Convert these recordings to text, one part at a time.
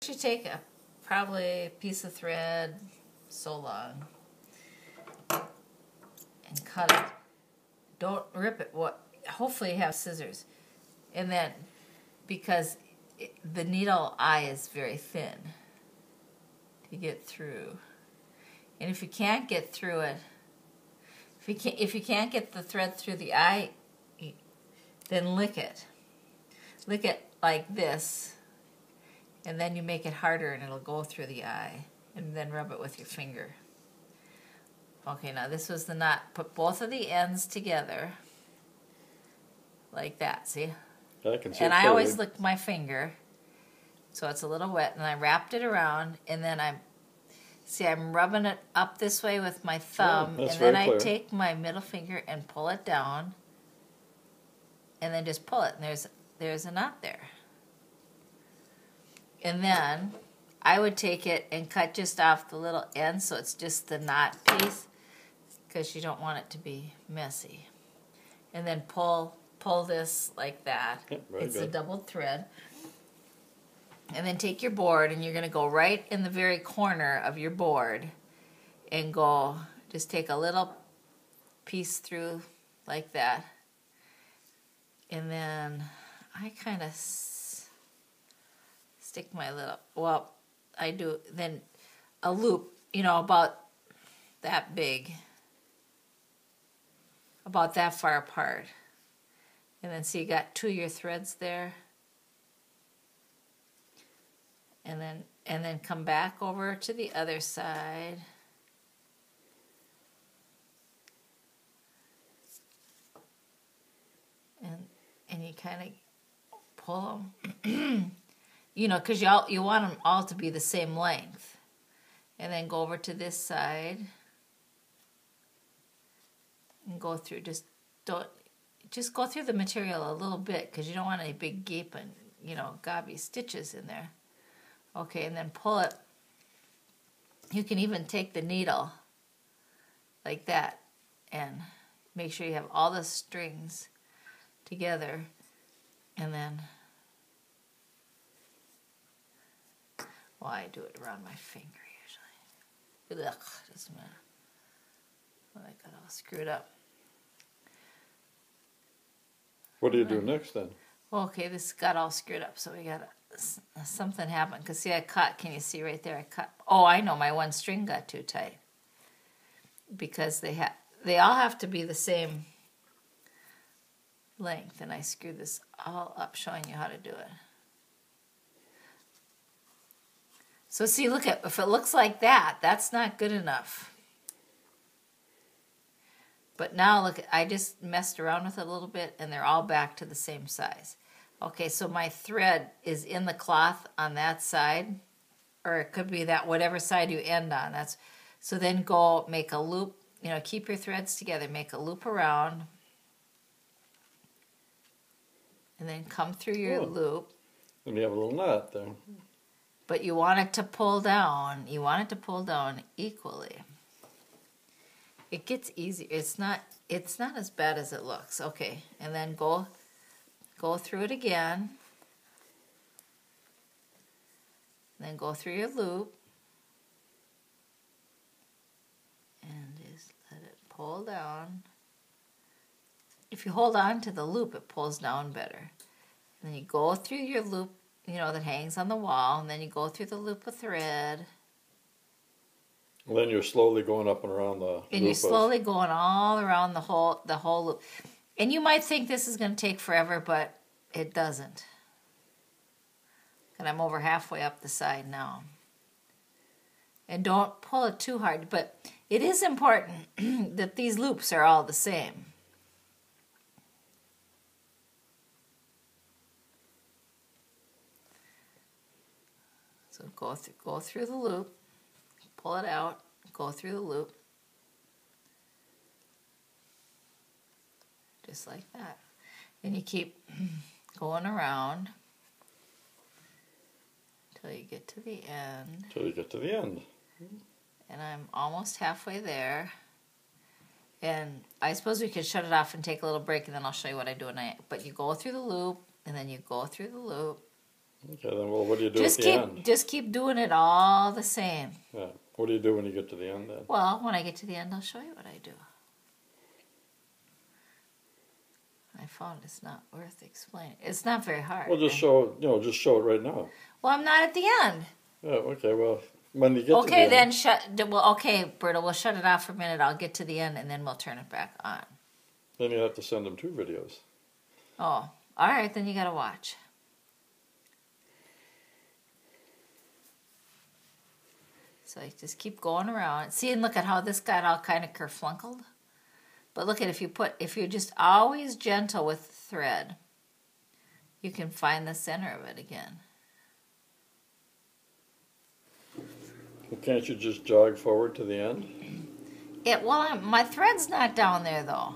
You should take probably a piece of thread so long and cut it. Don't rip it. Hopefully you have scissors. And then, because the needle eye is very thin to get through. And if you can't get through it, if you can't get the thread through the eye, then lick it. Lick it like this, and then you make it harder and it'll go through the eye. And then rub it with your finger. Okay, now this was the knot. Put both of the ends together like that, see? I can see. And I always lick my finger, so it's a little wet, and I wrapped it around, and then I'm rubbing it up this way with my thumb, and then I take my middle finger and pull it down, and then just pull it, and there's a knot there. And then I would take it and cut just off the little end, so it's just the knot piece, because you don't want it to be messy. And then pull this like that. Yep, it's a double thread. And then take your board, and you're going to go right in the very corner of your board and just take a little piece through like that. And then I kind of stick my I do then a loop, about that big, about that far apart. And then see, you got two of your threads there. And then come back over to the other side. And you kind of pull them, because you want them all to be the same length. And then go over to this side and go through. Just go through the material a little bit, because you don't want any big gaping, gobby stitches in there. Okay, and then pull it. You can even take the needle like that and make sure you have all the strings together, and then, I do it around my finger usually. Ugh, doesn't matter. I got all screwed up. What do you do next then? Well, okay, this got all screwed up, so we got something happened. Because see, I cut. Can you see right there? I cut. Oh, I know. My one string got too tight. Because they all have to be the same length, and I screwed this all up, showing you how to do it. So see, look if it looks like that, that's not good enough. But now look, I just messed around with it a little bit, and they're all back to the same size. Okay, so my thread is in the cloth on that side, or it could be that whatever side you end on. So then go make a loop. Keep your threads together. Make a loop around, and then come through your loop. And you have a little knot there. But you want it to pull down. You want it to pull down equally. It gets easier. It's not as bad as it looks. Okay, and then go through it again. Then go through your loop. And just let it pull down. If you hold on to the loop, it pulls down better. And then you go through your loop, that hangs on the wall, and then you go through the loop of thread. And then you're slowly going up and around the loop. And you're slowly going all around the whole loop. And you might think this is going to take forever, but it doesn't. And I'm over halfway up the side now. And don't pull it too hard, but it is important that these loops are all the same. So go through the loop. Pull it out, go through the loop, just like that. And you keep going around until you get to the end. Until you get to the end. And I'm almost halfway there. And I suppose we could shut it off and take a little break, and then I'll show you what I do. But you go through the loop, and then you go through the loop, Okay, then well, what do you do at the end? Just keep doing it all the same. Yeah. What do you do when you get to the end then? Well, when I get to the end, I'll show you what I do. I found it's not worth explaining. It's not very hard. Well, just show it right now. Well, I'm not at the end. Yeah. Okay. Well, when you get to the Okay, end. then okay, Berta, we'll shut it off for a minute. I'll get to the end, and then we'll turn it back on. Then you have to send them 2 videos. Oh, all right. Then you got to watch. So you just keep going around. See, and look at how this got all kind of kerflunkled. But look at if you're just always gentle with the thread, you can find the center of it again. Well, can't you just jog forward to the end? My thread's not down there though.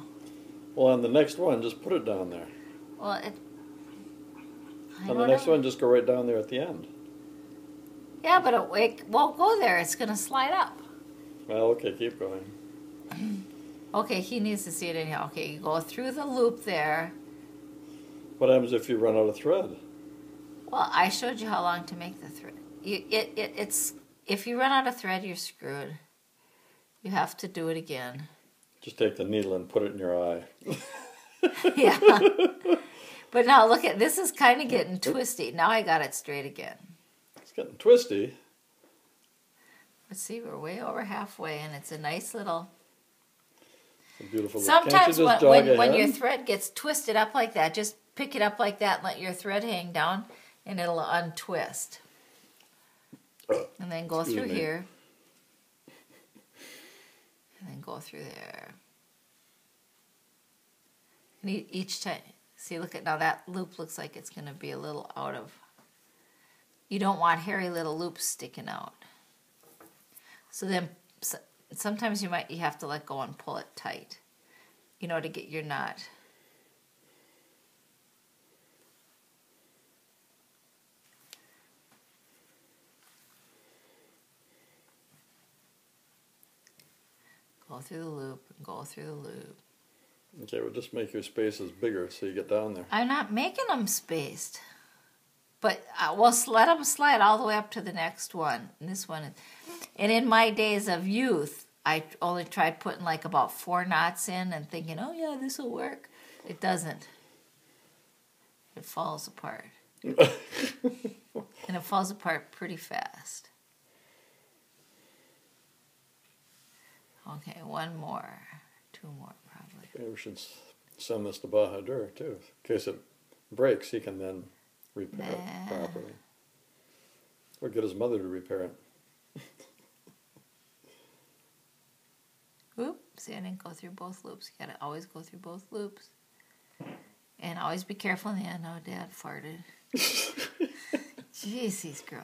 Well, on the next one, just put it down there. Well, On the next one, just go right down there at the end. Yeah, but it won't go there. It's going to slide up. Well, okay, keep going. Okay, he needs to see it anyhow. Okay, you go through the loop there. What happens if you run out of thread? Well, I showed you how long to make the thread. If you run out of thread, you're screwed. You have to do it again. Just take the needle and put it in your eye. Yeah. But now look at this is kind of getting twisty. Now I got it straight again. It's getting twisty. Let's see, we're way over halfway, and it's a nice little. It's a beautiful. Sometimes when your thread gets twisted up like that, just pick it up like that and let your thread hang down, and it'll untwist. And then go through here. And then go through there. And each time, see, look at now that loop looks like it's going to be a little out of. You don't want hairy little loops sticking out. So then sometimes you have to let go and pull it tight, to get your knot. Go through the loop and go through the loop. Okay, well, just make your spaces bigger so you get down there. I'm not making them spaced. But we'll let them slide all the way up to the next one. And this one, and in my days of youth, I only tried putting like about 4 knots in and thinking, oh yeah, this will work. It doesn't. It falls apart. And it falls apart pretty fast. Okay, 1 more. 2 more probably. Okay, we should send this to Bahadur too. In case it breaks, he can then repair it properly. Or get his mother to repair it. Oop, see, I didn't go through both loops. You gotta always go through both loops. And always be careful in the end. Oh, Dad farted. Jeez, he's gross.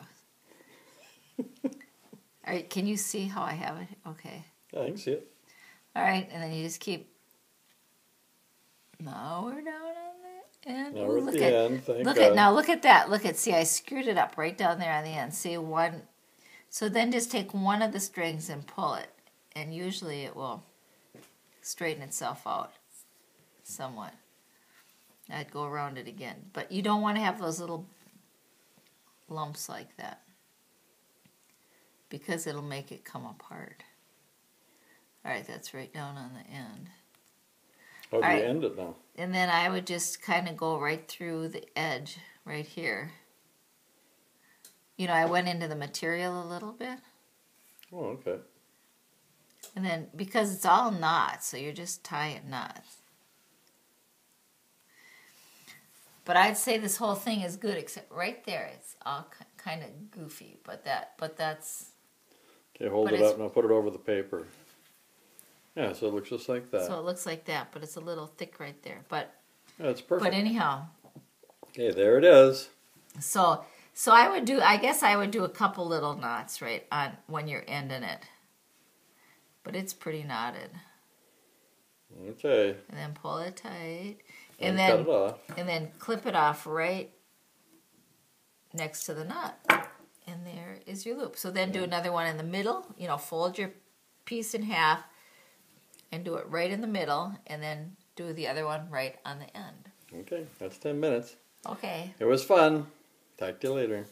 All right, can you see how I have it? Okay. Yeah, I can see it. All right, and then you just keep. Now we're down on the end. Now we're at the end. Thank God. Look at that. Look at, see, I screwed it up right down there on the end. See, one. So then just take one of the strings and pull it, and usually it will straighten itself out somewhat. I'd go around it again, but you don't want to have those little lumps like that because it'll make it come apart. All right, that's right down on the end. How do you end it now? And then I would just kind of go right through the edge right here. I went into the material a little bit. Oh, okay. And then, because it's all knots, so you're just tying knots. But I'd say this whole thing is good, except right there, it's all kind of goofy. But that's. Okay, hold it up now. Put it over the paper. Yeah, so it looks just like that. So it looks like that, but it's a little thick right there. But yeah, it's perfect. But anyhow. Okay, there it is. So I guess I would do a couple little knots right on when you're ending it. But it's pretty knotted. Okay. And then pull it tight. And then cut it off. And then clip it off right next to the knot. And there is your loop. So then do another one in the middle. Fold your piece in half and do it right in the middle. And then do the other one right on the end. Okay, that's 10 minutes. Okay. It was fun. Talk to you later.